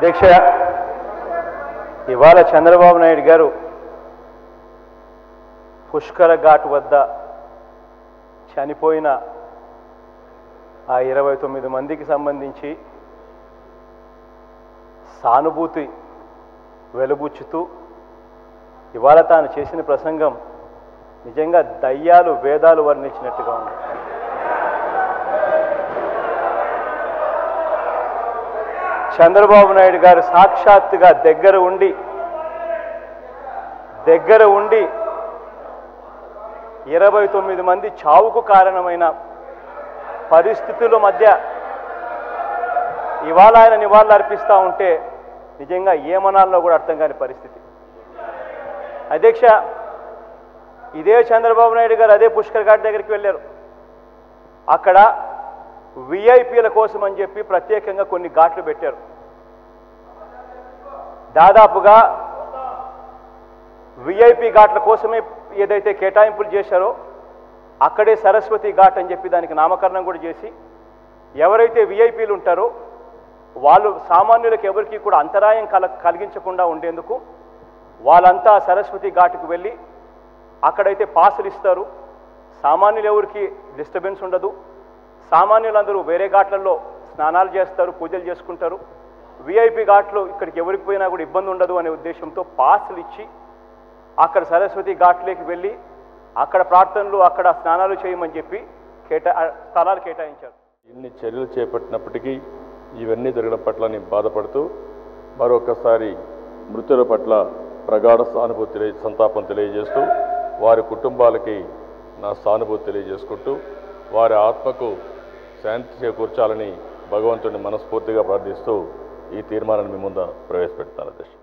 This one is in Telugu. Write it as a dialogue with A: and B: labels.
A: అధ్యక్ష, ఇవాళ చంద్రబాబు నాయుడు గారు పుష్కర ఘాట్ వద్ద చనిపోయిన ఆ 29 మందికి సంబంధించి సానుభూతి వెలుబుచ్చుతూ ఇవాళ తాను చేసిన ప్రసంగం నిజంగా దయ్యాలు వేదాలు వర్ణించినట్టుగా ఉంది. చంద్రబాబు నాయుడు గారు సాక్షాత్తుగా దగ్గర ఉండి 29 మంది చావుకు కారణమైన పరిస్థితుల మధ్య ఇవాళ ఆయన నివాళులు అర్పిస్తూ ఉంటే నిజంగా ఏమనాలో కూడా అర్థం కాని పరిస్థితి. అధ్యక్ష, ఇదే చంద్రబాబు నాయుడు గారు అదే పుష్కర్ ఘాట్ దగ్గరికి వెళ్ళారు. అక్కడ విఐపీల కోసం అని చెప్పి ప్రత్యేకంగా కొన్ని ఘాట్లు పెట్టారు. దాదాపుగా విఐపీ ఘాట్ల కోసమే ఏదైతే కేటాయింపులు చేశారో అక్కడే సరస్వతి ఘాట్ అని చెప్పి దానికి నామకరణం కూడా చేసి ఎవరైతే విఐపీలు ఉంటారో వాళ్ళు సామాన్యులకు ఎవరికి కూడా అంతరాయం కలిగించకుండా ఉండేందుకు వాళ్ళంతా సరస్వతి ఘాట్కు వెళ్ళి అక్కడైతే పాసులు ఇస్తారు. సామాన్యులు ఎవరికి డిస్టర్బెన్స్ ఉండదు. సామాన్యులందరూ వేరే ఘాట్లలో స్నానాలు చేస్తారు, పూజలు చేసుకుంటారు. విఐపీ ఘాట్లో ఇక్కడికి ఎవరికి పోయినా కూడా ఇబ్బంది ఉండదు అనే ఉద్దేశంతో పాసులు ఇచ్చి అక్కడ సరస్వతి ఘాట్లోకి వెళ్ళి అక్కడ ప్రార్థనలు అక్కడ స్నానాలు చేయమని చెప్పి స్థలాలు కేటాయించారు.
B: ఇన్ని చర్యలు చేపట్టినప్పటికీ ఇవన్నీ జరగడం పట్ల నేను బాధపడుతూ మరొకసారి మృతుల పట్ల ప్రగాఢ సానుభూతి సంతాపం తెలియజేస్తూ వారి కుటుంబాలకి నా సానుభూతి తెలియజేసుకుంటూ వారి ఆత్మకు శాంతి చేకూర్చాలని భగవంతుడిని మనస్ఫూర్తిగా ప్రార్థిస్తూ ఈ తీర్మానాన్ని మీ ముందు ప్రవేశపెడతాను అధ్యక్ష.